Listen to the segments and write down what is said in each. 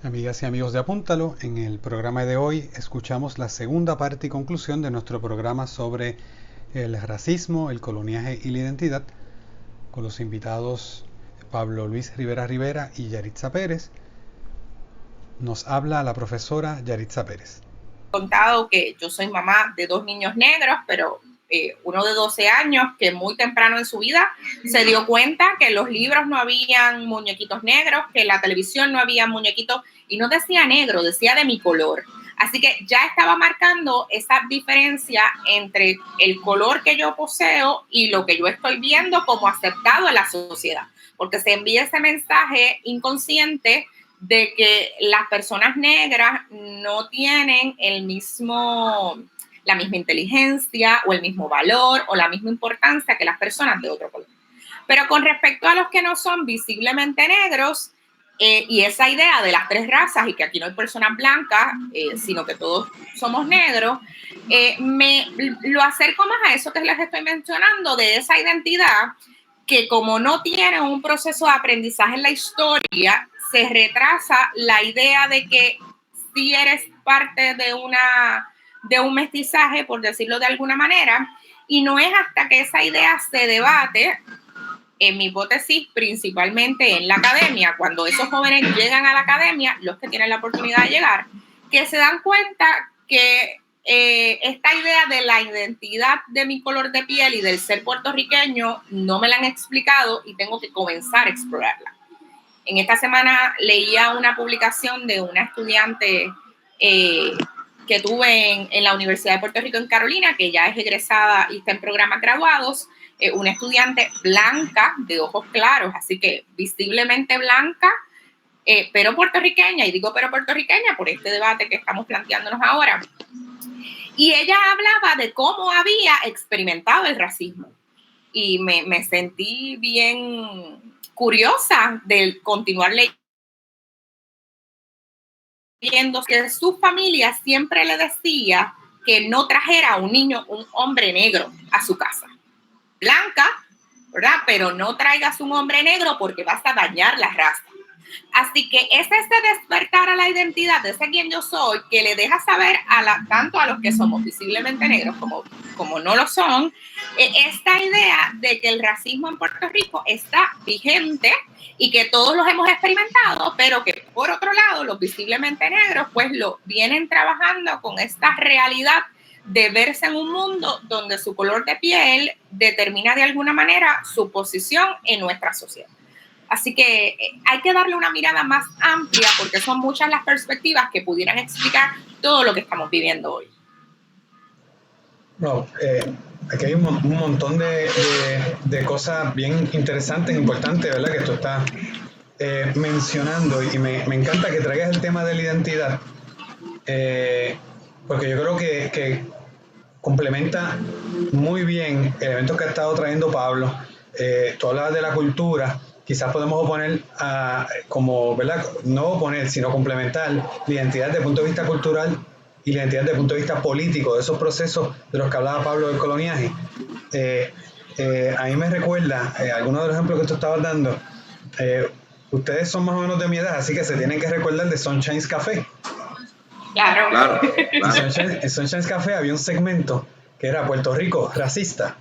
Amigas y amigos de Apúntalo, en el programa de hoy escuchamos la segunda parte y conclusión de nuestro programa sobre el racismo, el coloniaje y la identidad, con los invitados Pablo Luis Rivera Rivera y Yaritza Pérez. Nos habla la profesora Yaritza Pérez. Contado que yo soy mamá de 2 niños negros, pero uno de 12 años que muy temprano en su vida se dio cuenta que en los libros no habían muñequitos negros, que en la televisión no había muñequitos, y no decía negro, decía de mi color. Así que ya estaba marcando esa diferencia entre el color que yo poseo y lo que yo estoy viendo como aceptado en la sociedad, porque se envía ese mensaje inconsciente de que las personas negras no tienen la misma inteligencia o el mismo valor o la misma importancia que las personas de otro color. Pero con respecto a los que no son visiblemente negros, y esa idea de las 3 razas y que aquí no hay personas blancas, sino que todos somos negros, me lo acerco más a eso que les estoy mencionando, de esa identidad que como no tiene un proceso de aprendizaje en la historia, se retrasa la idea de que si eres parte de un mestizaje, por decirlo de alguna manera, y no es hasta que esa idea se debate, en mi hipótesis, principalmente en la academia, cuando esos jóvenes llegan a la academia, los que tienen la oportunidad de llegar, que se dan cuenta que esta idea de la identidad de mi color de piel y del ser puertorriqueño no me la han explicado y tengo que comenzar a explorarla. En esta semana leía una publicación de una estudiante que tuve en la Universidad de Puerto Rico en Carolina, que ya es egresada y está en programas graduados, una estudiante blanca, de ojos claros, así que visiblemente blanca, pero puertorriqueña, y digo pero puertorriqueña por este debate que estamos planteándonos ahora. Y ella hablaba de cómo había experimentado el racismo. Y me sentí bien curiosa de continuar leyendo que su familia siempre le decía que no trajera un hombre negro a su casa. Blanca, ¿verdad? Pero no traigas un hombre negro porque vas a dañar la raza. Así que es ese despertar a la identidad de ese quien yo soy que le deja saber tanto a los que somos visiblemente negros como no lo son, esta idea de que el racismo en Puerto Rico está vigente y que todos los hemos experimentado, pero que por otro lado los visiblemente negros pues lo vienen trabajando con esta realidad de verse en un mundo donde su color de piel determina de alguna manera su posición en nuestra sociedad. Así que hay que darle una mirada más amplia porque son muchas las perspectivas que pudieran explicar todo lo que estamos viviendo hoy. No, aquí hay un montón de cosas bien interesantes, importantes, ¿verdad? Que tú estás mencionando, y me encanta que traigas el tema de la identidad, porque yo creo que complementa muy bien elementos que ha estado trayendo Pablo. Tú hablabas de la cultura, quizás podemos oponer como, ¿verdad? No oponer, sino complementar la identidad desde el punto de vista cultural y la identidad desde el punto de vista político, de esos procesos de los que hablaba Pablo del coloniaje. A mí me recuerda, algunos de los ejemplos que tú estabas dando, ustedes son más o menos de mi edad, así que se tienen que recordar de Sunshine's Café. Claro. En Sunshine's Café había un segmento que era Puerto Rico racista.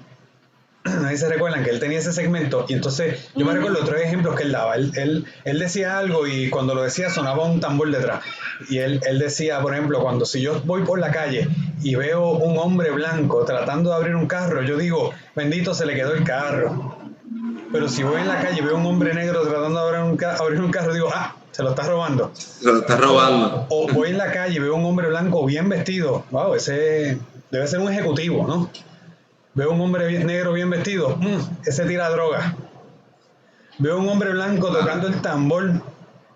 Ahí se recuerdan que él tenía ese segmento, y entonces yo me recuerdo 3 ejemplos que él daba. Él decía algo y cuando lo decía sonaba un tambor detrás. Y él decía, por ejemplo, si yo voy por la calle y veo un hombre blanco tratando de abrir un carro, yo digo, bendito, se le quedó el carro. Pero si voy en la calle y veo un hombre negro tratando de abrir un carro, digo, se lo está robando. Se lo está robando. O voy en la calle y veo un hombre blanco bien vestido, wow, ese debe ser un ejecutivo, ¿no? Veo un hombre negro bien vestido, ese tira droga. Veo un hombre blanco tocando el tambor,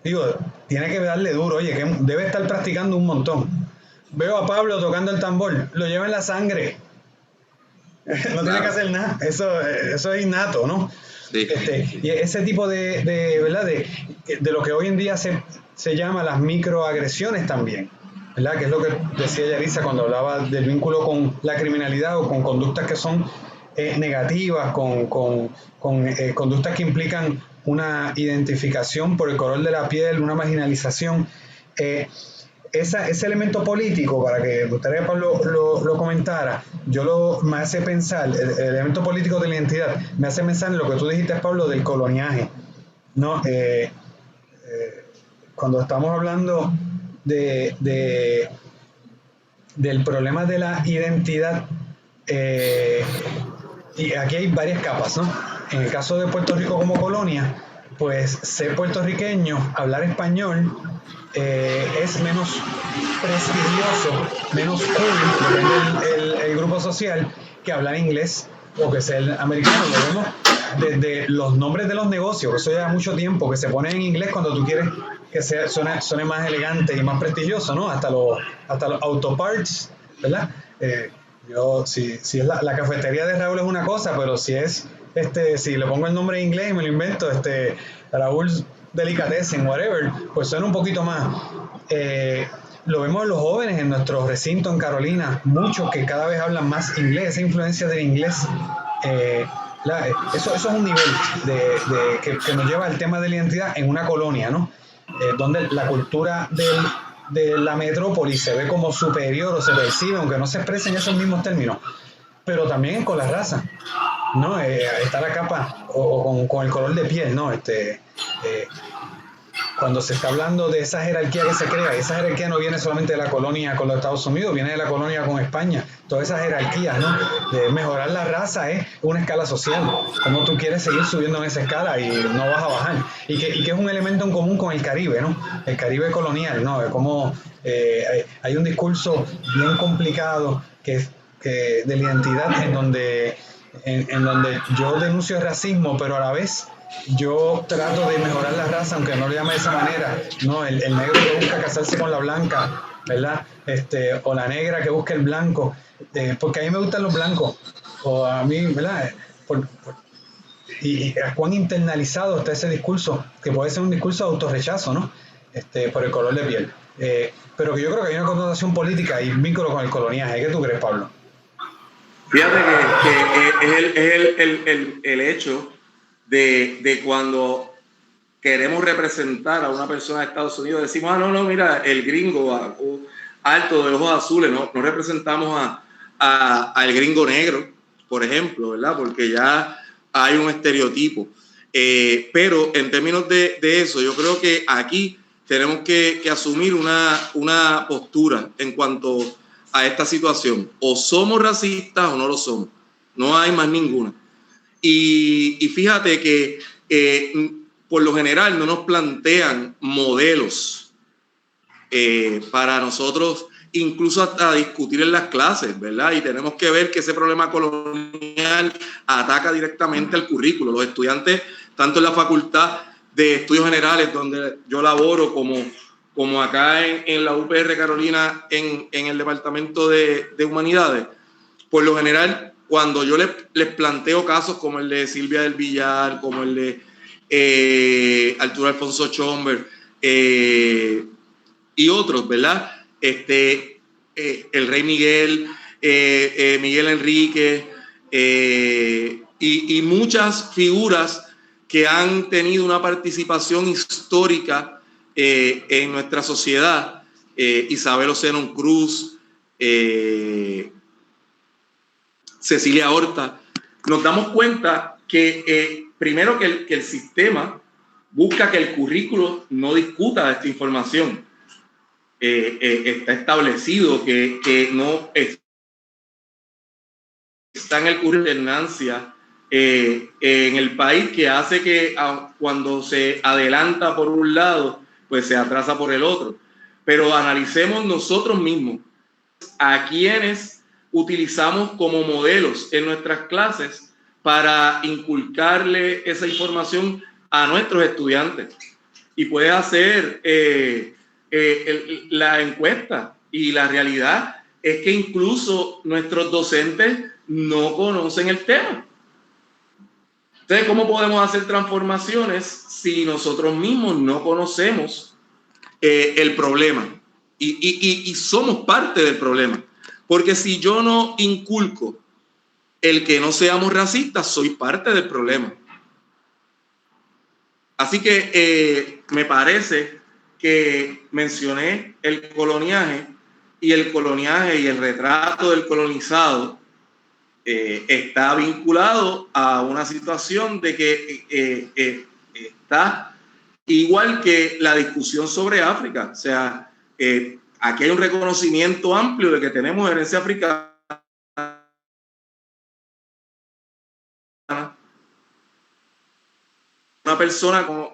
digo, tiene que darle duro, oye, que debe estar practicando un montón. Veo a Pablo tocando el tambor, lo lleva en la sangre. No tiene que hacer nada, eso es innato, ¿no? Sí. Y ese tipo ¿verdad? De lo que hoy en día se llama las microagresiones también, ¿verdad? Que es lo que decía Yaritza cuando hablaba del vínculo con la criminalidad o con conductas que son negativas, con conductas que implican una identificación por el color de la piel, una marginalización. Ese elemento político, para que me gustaría que Pablo lo comentara, me hace pensar, el elemento político de la identidad, me hace pensar en lo que tú dijiste, Pablo, del coloniaje, ¿no? Cuando estamos hablando del problema de la identidad, y aquí hay varias capas, ¿no? En el caso de Puerto Rico como colonia, pues ser puertorriqueño, hablar español, es menos prestigioso, menos cool, depende del grupo social, que hablar inglés o que ser americano. Lo vemos desde los nombres de los negocios, que eso lleva mucho tiempo, que se ponen en inglés cuando tú quieres que suene más elegante y más prestigioso, ¿no? Hasta los autoparts, ¿verdad? Si es la cafetería de Raúl es una cosa, pero si le pongo el nombre en inglés y me lo invento, Raúl Delicatessen, whatever, pues suena un poquito más. Lo vemos en los jóvenes en nuestro recinto en Carolina, muchos que cada vez hablan más inglés, esa influencia del inglés. Eso es un nivel que nos lleva al tema de la identidad en una colonia, ¿no? Donde la cultura de la metrópoli se ve como superior o se percibe, aunque no se expresen esos mismos términos, pero también con la raza, ¿no? Está la capa o con el color de piel, ¿no? Cuando se está hablando de esa jerarquía que se crea, esa jerarquía no viene solamente de la colonia con los Estados Unidos, viene de la colonia con España, todas esas jerarquías, ¿no? De mejorar la raza es una escala social, como tú quieres seguir subiendo en esa escala y no vas a bajar, y que es un elemento en común con el Caribe, ¿no? El Caribe colonial, ¿no? Como hay un discurso bien complicado que de la identidad en donde yo denuncio el racismo, pero a la vez yo trato de mejorar la raza, aunque no lo llame de esa manera, ¿no? El negro que busca casarse con la blanca, ¿verdad? O la negra que busca el blanco, porque a mí me gustan los blancos, o a mí, ¿verdad? Y a cuán internalizado está ese discurso, que puede ser un discurso de autorrechazo, ¿no? Por el color de piel. Pero que yo creo que hay una connotación política y un vínculo con el coloniaje. ¿Qué tú crees, Pablo? Fíjate que es el hecho de cuando queremos representar a una persona de Estados Unidos, decimos, no, mira, el gringo alto de ojos azules, no representamos al gringo negro, por ejemplo, ¿verdad? Porque ya hay un estereotipo. Pero en términos de eso, yo creo que aquí tenemos que asumir una postura en cuanto a esta situación. O somos racistas o no lo somos. No hay más ninguna. Y fíjate que por lo general no nos plantean modelos para nosotros incluso hasta discutir en las clases, ¿verdad? Y tenemos que ver que ese problema colonial ataca directamente al currículo. Los estudiantes, tanto en la Facultad de Estudios Generales, donde yo laboro, como acá en la UPR Carolina, en el Departamento de Humanidades, por lo general, cuando yo les planteo casos como el de Silvia del Villar, como el de Arturo Alfonso Chomber y otros, ¿verdad? El Rey Miguel, Miguel Enrique y muchas figuras que han tenido una participación histórica en nuestra sociedad, Isabel Océano Cruz, Cecilia Horta, nos damos cuenta que primero que el sistema busca que el currículo no discuta esta información. Está establecido que no está en el currículo de alternancia en el país, que hace que cuando se adelanta por un lado, pues se atrasa por el otro. Pero analicemos nosotros mismos a quienes utilizamos como modelos en nuestras clases para inculcarle esa información a nuestros estudiantes. Y puedes hacer la encuesta, y la realidad es que incluso nuestros docentes no conocen el tema. Entonces, ¿cómo podemos hacer transformaciones si nosotros mismos no conocemos el problema? Y somos parte del problema. Porque si yo no inculco el que no seamos racistas, soy parte del problema. Así que me parece que mencioné el coloniaje y el retrato del colonizado está vinculado a una situación de que está igual que la discusión sobre África. O sea, aquí hay un reconocimiento amplio de que tenemos herencia africana. Una persona con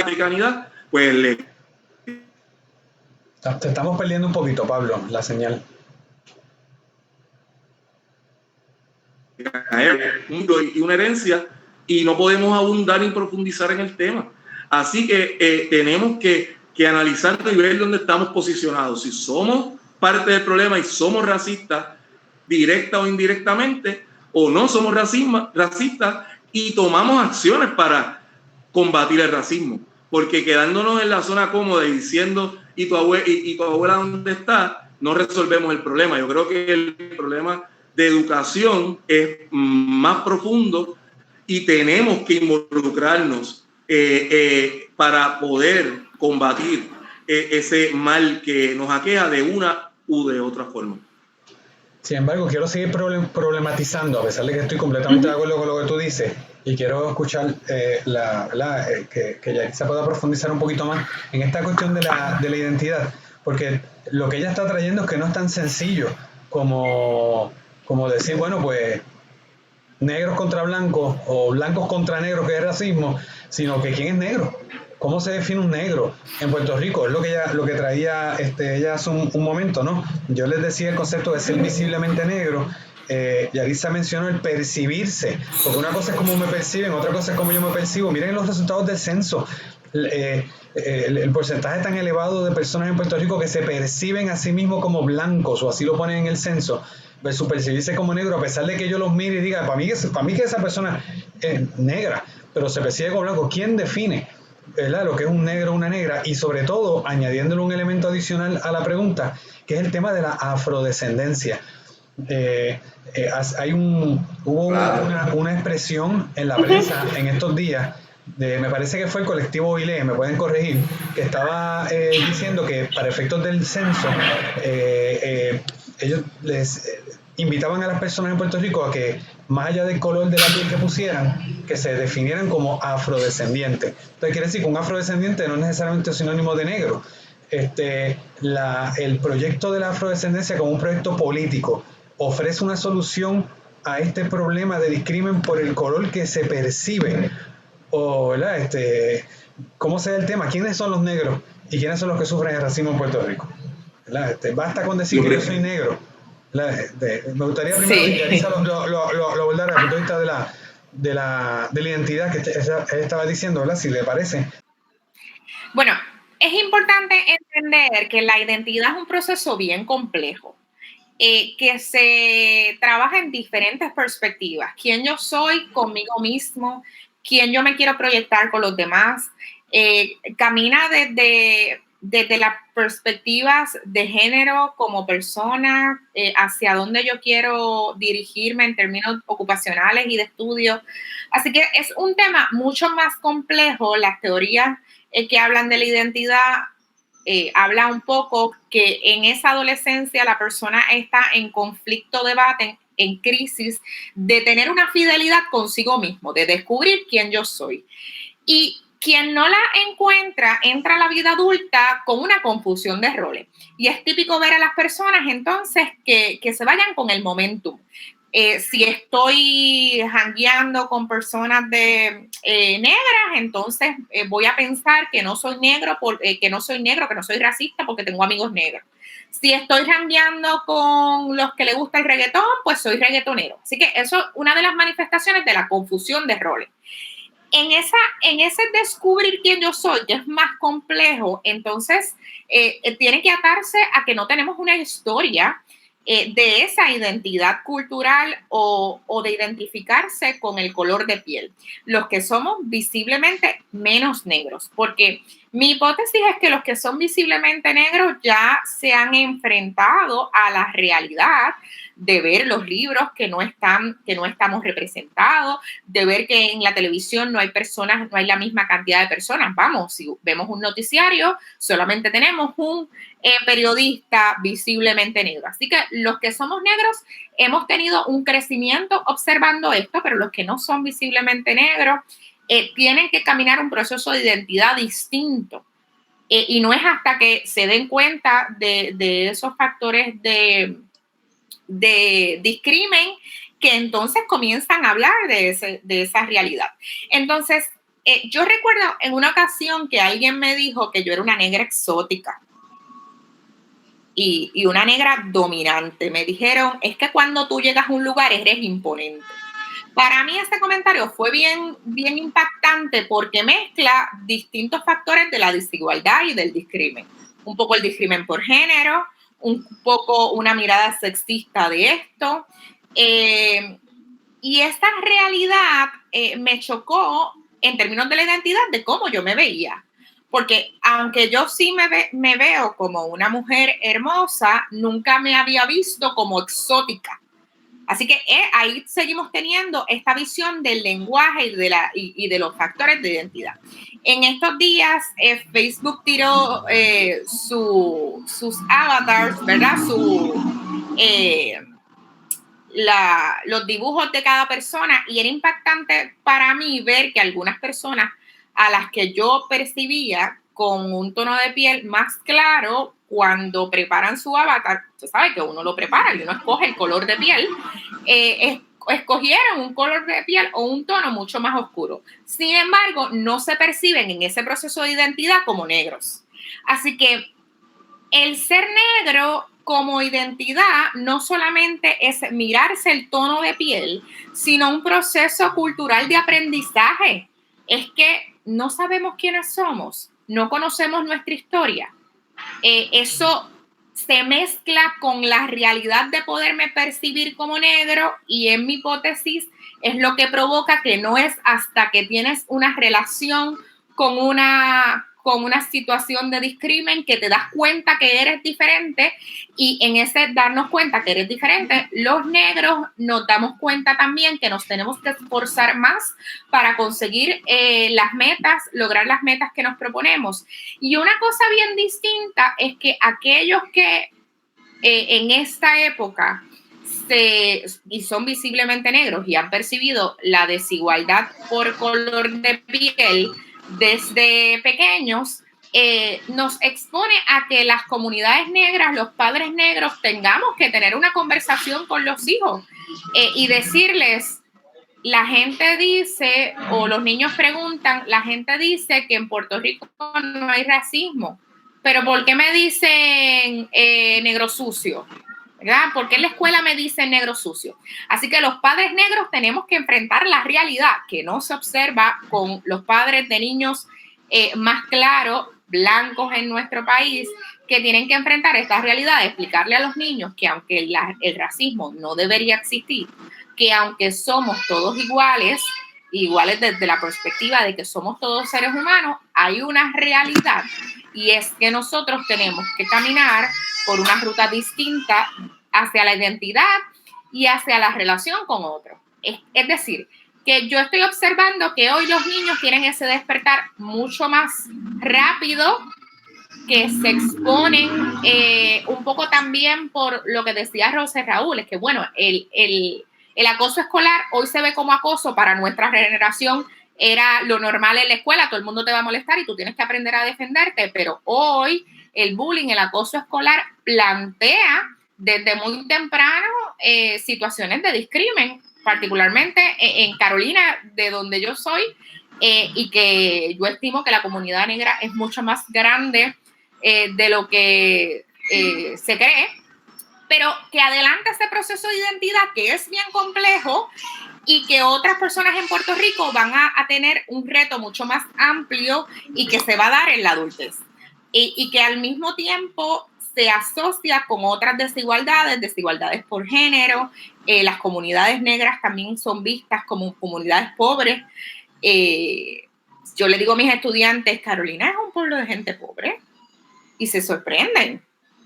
africanidad, pues te estamos perdiendo un poquito, Pablo, la señal. Y una herencia, y no podemos abundar ni profundizar en el tema. Así que tenemos que analizar y ver dónde estamos posicionados. Si somos parte del problema y somos racistas, directa o indirectamente, o no somos racistas y tomamos acciones para combatir el racismo. Porque quedándonos en la zona cómoda y diciendo, ¿y tu abuela dónde está?, no resolvemos el problema. Yo creo que el problema de educación es más profundo y tenemos que involucrarnos para poder combatir ese mal que nos aqueja de una u de otra forma. Sin embargo, quiero seguir problematizando, a pesar de que estoy completamente de acuerdo con lo que tú dices, y quiero escuchar que Yaritza pueda profundizar un poquito más en esta cuestión de la identidad, porque lo que ella está trayendo es que no es tan sencillo como decir, bueno, pues negros contra blancos o blancos contra negros, que es racismo, sino que ¿quién es negro? ¿Cómo se define un negro en Puerto Rico? Es lo que traía ella hace un momento, ¿no? Yo les decía el concepto de ser visiblemente negro. Yaritza mencionó el percibirse, porque una cosa es cómo me perciben, otra cosa es cómo yo me percibo. Miren los resultados del censo. El porcentaje tan elevado de personas en Puerto Rico que se perciben a sí mismos como blancos, o así lo ponen en el censo, versus percibirse como negro, a pesar de que yo los mire y diga, para mí que esa persona es negra, pero se percibe como blanco. ¿Quién define, ¿verdad?, lo que es un negro o una negra? Y sobre todo, añadiéndole un elemento adicional a la pregunta, que es el tema de la afrodescendencia. Hubo una expresión en la prensa en estos días, me parece que fue el colectivo ILE, me pueden corregir, que estaba diciendo que para efectos del censo ellos les invitaban a las personas en Puerto Rico a que, más allá del color de la piel que pusieran, que se definieran como afrodescendientes. Entonces quiere decir que un afrodescendiente no es necesariamente sinónimo de negro. El proyecto de la afrodescendencia como un proyecto político ofrece una solución a este problema de discrimen por el color que se percibe, o, ¿verdad?, ¿cómo se da el tema? ¿Quiénes son los negros y quiénes son los que sufren el racismo en Puerto Rico? Basta con decir que yo soy negro. Me gustaría primero que Yaritza lo abordara desde el punto de vista de la identidad que ella estaba diciendo, ¿verdad?, si le parece. Bueno, es importante entender que la identidad es un proceso bien complejo, que se trabaja en diferentes perspectivas. ¿Quién yo soy conmigo mismo? ¿Quién yo me quiero proyectar con los demás? Camina desde las perspectivas de género como persona, hacia dónde yo quiero dirigirme en términos ocupacionales y de estudio. Así que es un tema mucho más complejo. Las teorías que hablan de la identidad habla un poco que en esa adolescencia la persona está en conflicto, debate, en crisis de tener una fidelidad consigo mismo, de descubrir quién yo soy. Y quien no la encuentra entra a la vida adulta con una confusión de roles. Y es típico ver a las personas entonces que se vayan con el momentum. Si estoy jangueando con personas negras, entonces voy a pensar que no soy negro, que no soy racista porque tengo amigos negros. Si estoy jangueando con los que les gusta el reggaetón, pues soy reggaetonero. Así que eso es una de las manifestaciones de la confusión de roles. En ese descubrir quién yo soy, que es más complejo, entonces tiene que atarse a que no tenemos una historia de esa identidad cultural o de identificarse con el color de piel. Los que somos visiblemente menos negros, porque mi hipótesis es que los que son visiblemente negros ya se han enfrentado a la realidad de ver los libros que no estamos representados, de ver que en la televisión no hay la misma cantidad de personas. Vamos, si vemos un noticiario, solamente tenemos un periodista visiblemente negro. Así que los que somos negros hemos tenido un crecimiento observando esto, pero los que no son visiblemente negros tienen que caminar un proceso de identidad distinto. Y no es hasta que se den cuenta de esos factores de discrimen que entonces comienzan a hablar de esa realidad. Entonces, yo recuerdo en una ocasión que alguien me dijo que yo era una negra exótica y una negra dominante. Me dijeron, es que cuando tú llegas a un lugar eres imponente. Para mí ese comentario fue bien impactante porque mezcla distintos factores de la desigualdad y del discrimen. Un poco el discrimen por género, un poco una mirada sexista de esto. Y esta realidad me chocó en términos de la identidad de cómo yo me veía. Porque aunque yo sí me veo como una mujer hermosa, nunca me había visto como exótica. Así que ahí seguimos teniendo esta visión del lenguaje y de los factores de identidad. En estos días, Facebook tiró sus avatars, ¿verdad? Los dibujos de cada persona, y era impactante para mí ver que algunas personas a las que yo percibía con un tono de piel más claro, cuando preparan su avatar, usted sabe que uno lo prepara y uno escoge el color de piel, escogieron un color de piel o un tono mucho más oscuro. Sin embargo, no se perciben en ese proceso de identidad como negros. Así que el ser negro como identidad no solamente es mirarse el tono de piel, sino un proceso cultural de aprendizaje. Es que no sabemos quiénes somos, no conocemos nuestra historia. Eso se mezcla con la realidad de poderme percibir como negro, y en mi hipótesis es lo que provoca que no es hasta que tienes una relación con una situación de discrimen que te das cuenta que eres diferente, y en ese darnos cuenta que eres diferente, los negros nos damos cuenta también que nos tenemos que esforzar más para conseguir lograr las metas que nos proponemos. Y una cosa bien distinta es que aquellos que en esta época y son visiblemente negros y han percibido la desigualdad por color de piel desde pequeños, nos expone a que las comunidades negras, los padres negros, tengamos que tener una conversación con los hijos y decirles, la gente dice, o los niños preguntan, la gente dice que en Puerto Rico no hay racismo, pero ¿por qué me dicen negro sucio? ¿Verdad? ¿Por qué en la escuela me dicen negro sucio? Así que los padres negros tenemos que enfrentar la realidad que no se observa con los padres de niños más claros, blancos en nuestro país, que tienen que enfrentar esta realidad, explicarle a los niños que aunque el racismo no debería existir, que aunque somos todos iguales desde la perspectiva de que somos todos seres humanos, hay una realidad, y es que nosotros tenemos que caminar por una ruta distinta hacia la identidad y hacia la relación con otros. Es decir, que yo estoy observando que hoy los niños tienen ese despertar mucho más rápido, que se exponen un poco también por lo que decía José Raúl, es que bueno, el acoso escolar hoy se ve como acoso. Para nuestra generación era lo normal en la escuela, todo el mundo te va a molestar y tú tienes que aprender a defenderte, pero hoy el bullying, el acoso escolar plantea desde muy temprano situaciones de discrimen, particularmente en Carolina, de donde yo soy, y que yo estimo que la comunidad negra es mucho más grande de lo que se cree, pero que adelanta ese proceso de identidad que es bien complejo y que otras personas en Puerto Rico van a tener un reto mucho más amplio y que se va a dar en la adultez. Y que al mismo tiempo se asocia con otras desigualdades por género. Las comunidades negras también son vistas como comunidades pobres. Yo le digo a mis estudiantes, Carolina es un pueblo de gente pobre, y se sorprenden.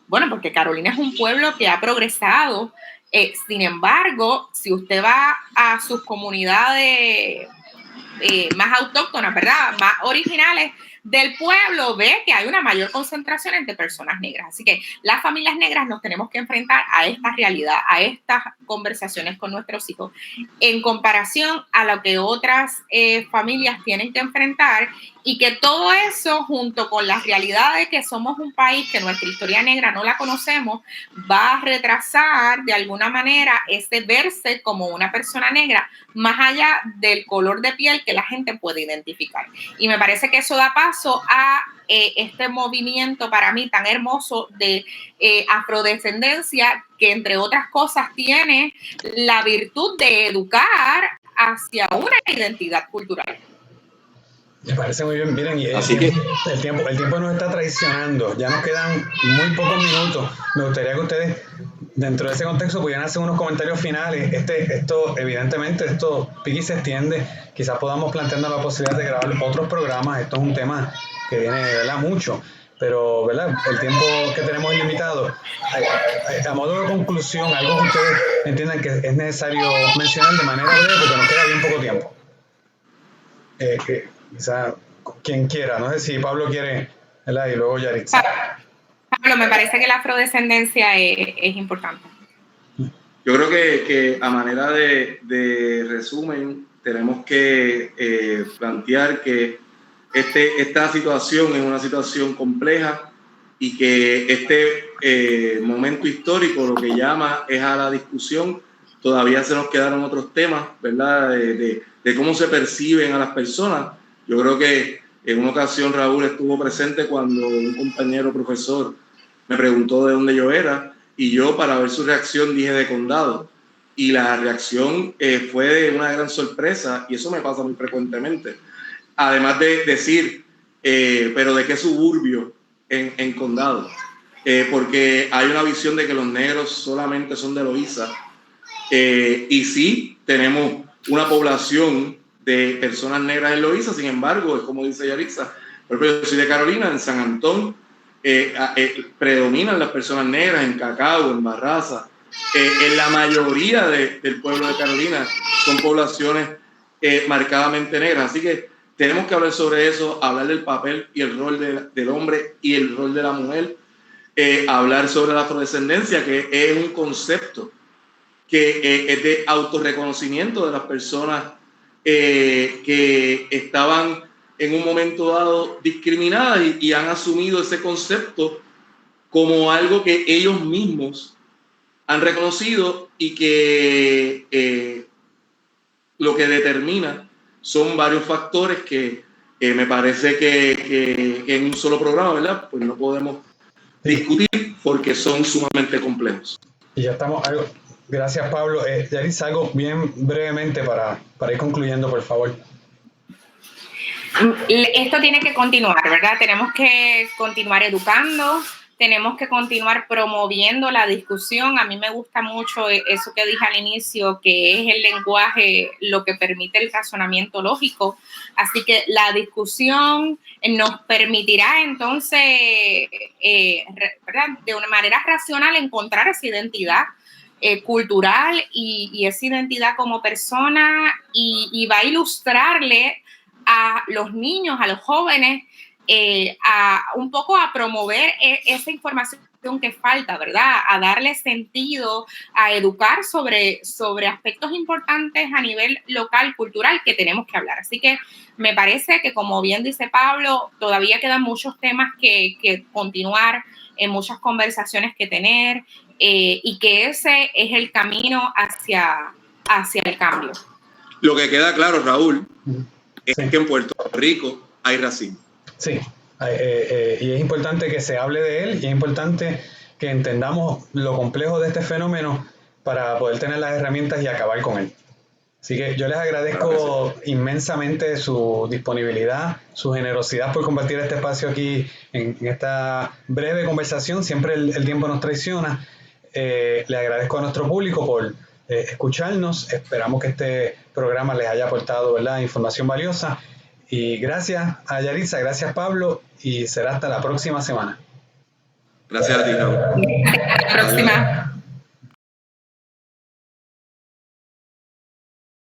Bueno, porque Carolina es un pueblo que ha progresado Sin embargo, si usted va a sus comunidades más autóctonas, ¿verdad?, más originales del pueblo, ve que hay una mayor concentración entre personas negras. Así que las familias negras nos tenemos que enfrentar a esta realidad, a estas conversaciones con nuestros hijos, en comparación a lo que otras familias tienen que enfrentar, y que todo eso, junto con la realidad de que somos un país que nuestra historia negra no la conocemos, va a retrasar de alguna manera ese verse como una persona negra, más allá del color de piel que la gente puede identificar. Y me parece que eso da paso a este movimiento para mí tan hermoso de afrodescendencia, que entre otras cosas tiene la virtud de educar hacia una identidad cultural. Me parece muy bien. Miren, y Así que el tiempo nos está traicionando. Ya nos quedan muy pocos minutos. Me gustaría que ustedes, dentro de ese contexto, pudieran hacer unos comentarios finales. Evidentemente, Piqui se extiende. Quizás podamos plantearnos la posibilidad de grabar otros programas. Esto es un tema que viene, ¿verdad?, mucho. Pero, ¿verdad?, el tiempo que tenemos es limitado. A modo de conclusión, algo que ustedes entiendan que es necesario mencionar de manera breve, porque nos queda bien poco tiempo. Quizá quien quiera, no sé si Pablo quiere, ¿verdad?, y luego Yaritza. Pablo, me parece que la afrodescendencia es importante. Yo creo que a manera de resumen, tenemos que plantear que esta situación es una situación compleja, y que este momento histórico lo que llama es a la discusión. Todavía se nos quedaron otros temas, ¿verdad?, de cómo se perciben a las personas. Yo creo que en una ocasión Raúl estuvo presente cuando un compañero profesor me preguntó de dónde yo era, y yo, para ver su reacción, dije de Condado, y la reacción fue de una gran sorpresa, y eso me pasa muy frecuentemente. Además de decir, pero ¿de qué suburbio en Condado? Porque hay una visión de que los negros solamente son de Loíza, y sí, tenemos una población de personas negras en Loíza. Sin embargo, es como dice Yaritza, por ejemplo, yo soy de Carolina, en San Antón predominan las personas negras, en Cacao, en Barraza, en la mayoría del pueblo de Carolina son poblaciones marcadamente negras. Así que tenemos que hablar sobre eso, hablar del papel y el rol del hombre y el rol de la mujer, hablar sobre la afrodescendencia, que es un concepto que es de autorreconocimiento de las personas que estaban en un momento dado discriminadas, y han asumido ese concepto como algo que ellos mismos han reconocido, y que lo que determina son varios factores que me parece que en un solo programa, ¿verdad?, pues no podemos discutir, porque son sumamente complejos. Y ya estamos. Gracias, Pablo. Yaritza, algo bien brevemente para ir concluyendo, por favor. Esto tiene que continuar, ¿verdad? Tenemos que continuar educando, tenemos que continuar promoviendo la discusión. A mí me gusta mucho eso que dije al inicio, que es el lenguaje lo que permite el razonamiento lógico. Así que la discusión nos permitirá entonces, ¿verdad?, de una manera racional encontrar esa identidad cultural y esa identidad como persona, y va a ilustrarle a los niños, a los jóvenes, un poco a promover esa información que falta, ¿verdad?, a darle sentido, a educar sobre aspectos importantes a nivel local, cultural, que tenemos que hablar. Así que me parece que, como bien dice Pablo, todavía quedan muchos temas que continuar, muchas conversaciones que tener, y que ese es el camino hacia el cambio. Lo que queda claro, Raúl, es que en Puerto Rico hay racismo. Sí, y es importante que se hable de él, y es importante que entendamos lo complejo de este fenómeno para poder tener las herramientas y acabar con él. Así que yo les agradezco inmensamente su disponibilidad, su generosidad por compartir este espacio aquí en esta breve conversación. Siempre el tiempo nos traiciona. Le agradezco a nuestro público por escucharnos. Esperamos que este programa les haya aportado, ¿verdad?, información valiosa. Y gracias a Yaritza, gracias Pablo, y será hasta la próxima semana. Gracias a ti, Raúl. Hasta la próxima.